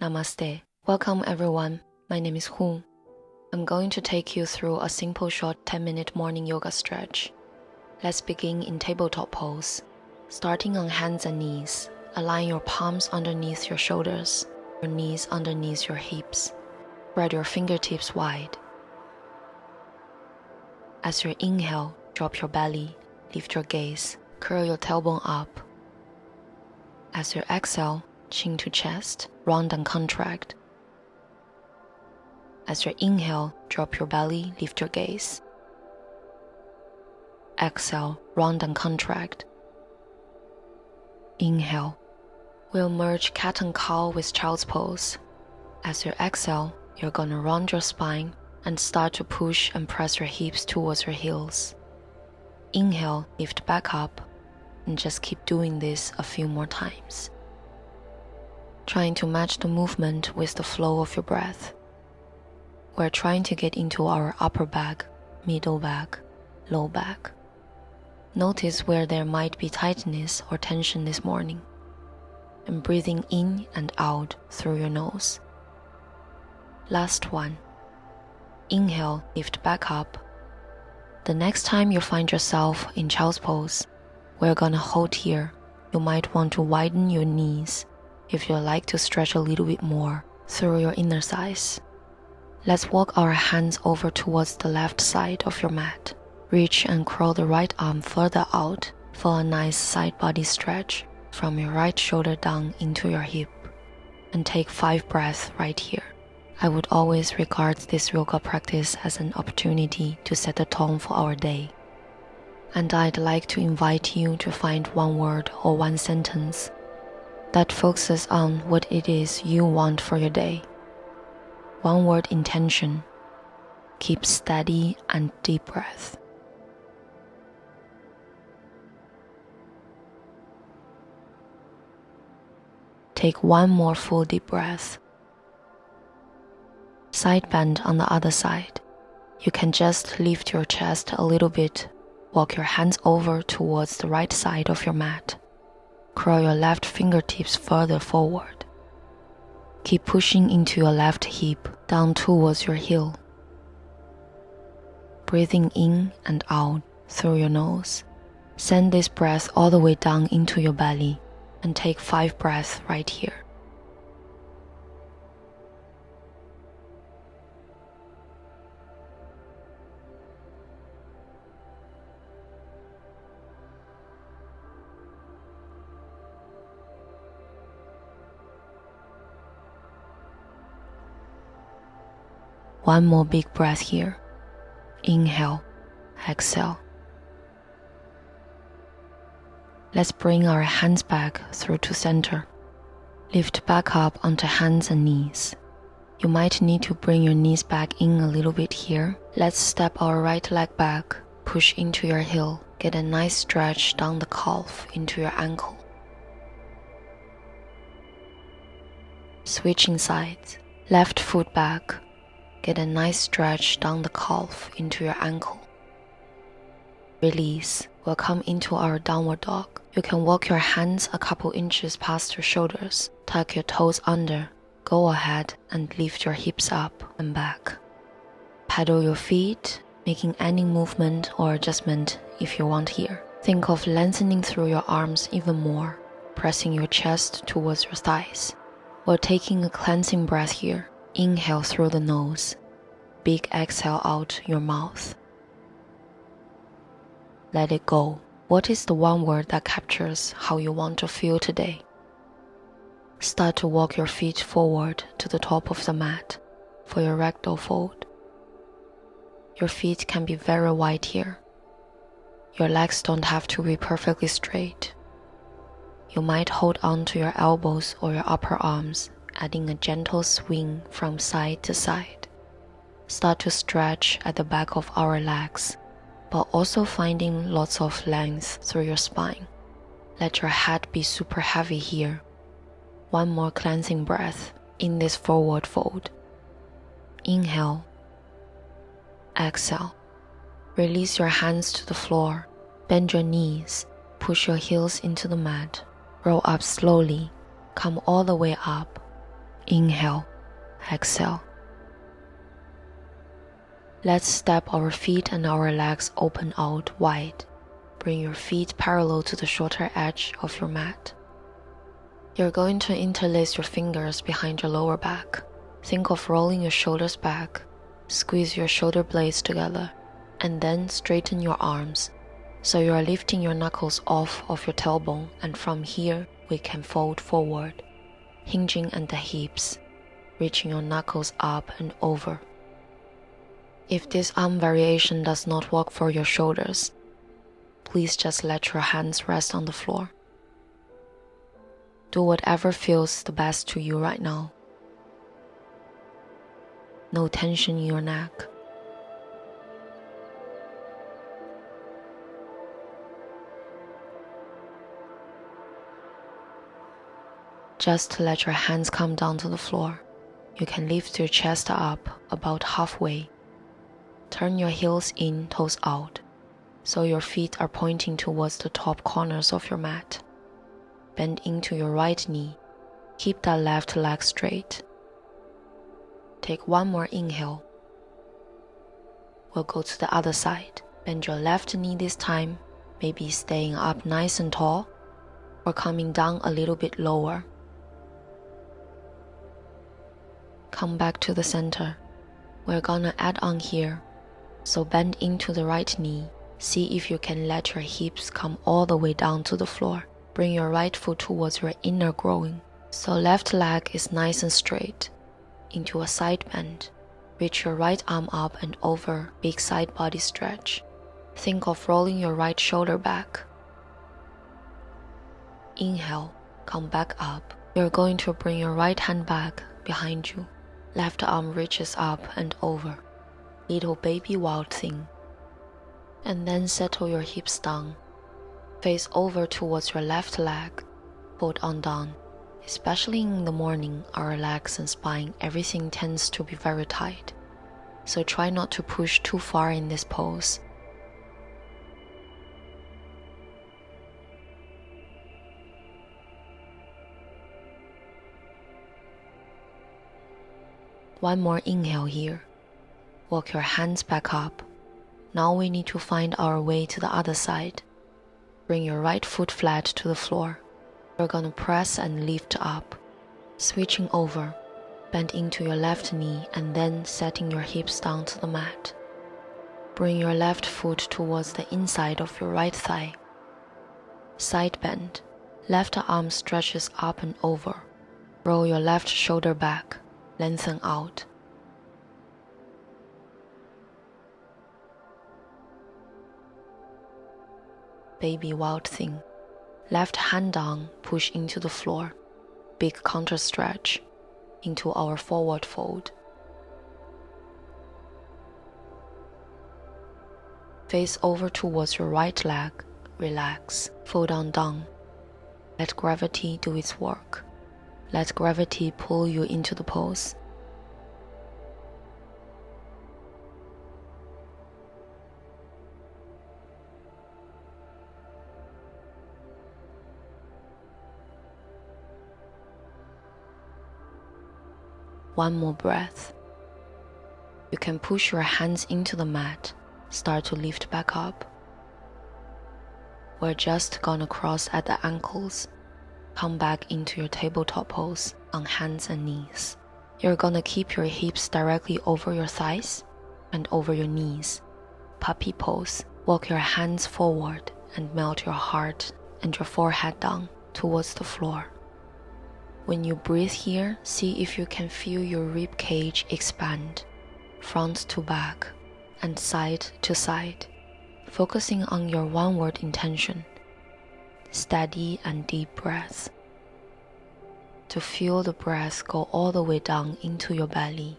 Namaste. Welcome everyone. My name is Hu. I'm going to take you through a simple short 10-minute morning yoga stretch. Let's begin in tabletop pose. Starting on hands and knees, align your palms underneath your shoulders, your knees underneath your hips. Spread your fingertips wide. As you inhale, drop your belly, lift your gaze, curl your tailbone up. As you exhale, chin to chest, round and contract. As you inhale, drop your belly, lift your gaze. Exhale, round and contract. Inhale. We'll merge cat and cow with child's pose. As you exhale, you're gonna round your spine and start to push and press your hips towards your heels. Inhale, lift back up, and just keep doing this a few more times. Trying to match the movement with the flow of your breath. We're trying to get into our upper back, middle back, low back. Notice where there might be tightness or tension this morning, and breathing in and out through your nose. Last one. Inhale, lift back up. The next time you find yourself in child's pose, we're gonna hold here. You might want to widen your knees if you like to stretch a little bit more through your inner thighs. Let's walk our hands over towards the left side of your mat. Reach and curl the right arm further out for a nice side body stretch from your right shoulder down into your hip. And take 5 breaths right here. I would always regard this yoga practice as an opportunity to set the tone for our day. And I'd like to invite you to find one word or one sentence that focuses on what it is you want for your day. One word intention. Keep steady and deep breath. Take one more full deep breath. Side bend on the other side. You can just lift your chest a little bit. Walk your hands over towards the right side of your mat. Curl your left fingertips further forward. Keep pushing into your left hip down towards your heel. Breathing in and out through your nose. Send this breath all the way down into your belly and take 5 breaths right here. One more big breath here. Inhale, exhale. Let's bring our hands back through to center. Lift back up onto hands and knees. You might need to bring your knees back in a little bit here. Let's step our right leg back, push into your heel. Get a nice stretch down the calf into your ankle. Switching sides. Left foot back. Get a nice stretch down the calf into your ankle. Release. We'll come into our downward dog. You can walk your hands a couple inches past your shoulders. Tuck your toes under. Go ahead and lift your hips up and back. Pedal your feet, making any movement or adjustment if you want here. Think of lengthening through your arms even more, pressing your chest towards your thighs. While taking a cleansing breath here. Inhale through the nose. Big exhale out your mouth. Let it go. What is the one word that captures how you want to feel today? Start to walk your feet forward to the top of the mat for your ragdoll fold. Your feet can be very wide here. Your legs don't have to be perfectly straight. You might hold on to your elbows or your upper arms, adding a gentle swing from side to side. Start to stretch at the back of our legs, but also finding lots of length through your spine. Let your head be super heavy here. One more cleansing breath in this forward fold. Inhale. Exhale. Release your hands to the floor. Bend your knees. Push your heels into the mat. Roll up slowly. Come all the way up. Inhale, exhale. Let's step our feet and our legs open out wide. Bring your feet parallel to the shorter edge of your mat. You're going to interlace your fingers behind your lower back. Think of rolling your shoulders back. Squeeze your shoulder blades together, and then straighten your arms. So you are lifting your knuckles off of your tailbone, and from here we can fold forward, hinging at the hips, reaching your knuckles up and over. If this arm variation does not work for your shoulders, please just let your hands rest on the floor. Do whatever feels the best to you right now. No tension in your neck. Just let your hands come down to the floor. You can lift your chest up about halfway. Turn your heels in, toes out, so your feet are pointing towards the top corners of your mat. Bend into your right knee. Keep that left leg straight. Take one more inhale. We'll go to the other side. Bend your left knee this time, maybe staying up nice and tall, or coming down a little bit lower. Come back to the center. We're gonna add on here, so bend into the right knee. See if you can let your hips come all the way down to the floor. Bring your right foot towards your inner groin, so left leg is nice and straight. Into a side bend. Reach your right arm up and over, big side body stretch. Think of rolling your right shoulder back. Inhale, come back up. You're going to bring your right hand back behind you. Left arm reaches up and over. Little baby wild thing. And then settle your hips down. Face over towards your left leg. Fold on down. Especially in the morning, our legs and spine, everything tends to be very tight. So try not to push too far in this pose. One more inhale here. Walk your hands back up. Now we need to find our way to the other side. Bring your right foot flat to the floor. You're gonna press and lift up. Switching over, bend into your left knee and then setting your hips down to the mat. Bring your left foot towards the inside of your right thigh. Side bend. Left arm stretches up and over. Roll your left shoulder back. Lengthen out. Baby wild thing. Left hand down, push into the floor. Big counter stretch into our forward fold. Face over towards your right leg. Relax. Fold on down. Let gravity do its work. Let gravity pull you into the pose. One more breath. You can push your hands into the mat. Start to lift back up. We're just gonna cross at the ankles. Come back into your tabletop pose on hands and knees. You're gonna keep your hips directly over your thighs and over your knees. Puppy pose. Walk your hands forward and melt your heart and your forehead down towards the floor. When you breathe here, see if you can feel your rib cage expand, front to back and side to side, focusing on your one-word intention. Steady and deep breaths. To feel the breath go all the way down into your belly.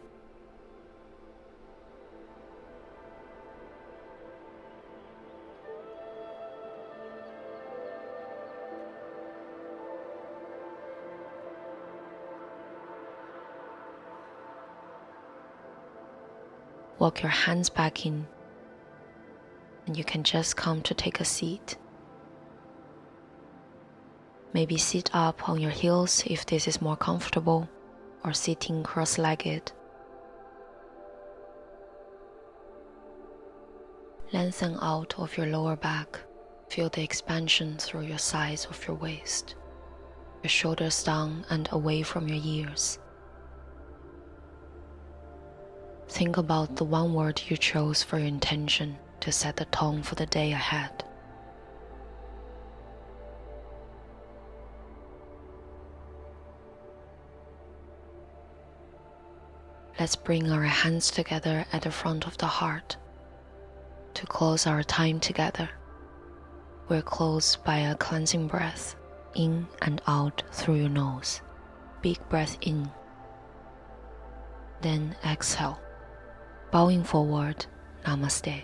Walk your hands back in, and you can just come to take a seat. Maybe sit up on your heels if this is more comfortable, or sitting cross-legged. Lengthen out of your lower back. Feel the expansion through your sides of your waist, your shoulders down and away from your ears. Think about the one word you chose for your intention to set the tone for the day ahead. Let's bring our hands together at the front of the heart to close our time together. We're closed by a cleansing breath, in and out through your nose. Big breath in. Then exhale. Bowing forward, Namaste.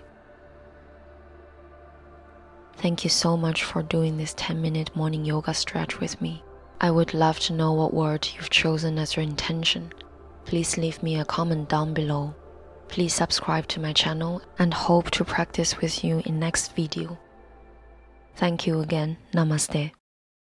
Thank you so much for doing this 10-minute morning yoga stretch with me. I would love to know what word you've chosen as your intention. Please leave me a comment down below. Please subscribe to my channel and hope to practice with you in next video. Thank you again. Namaste.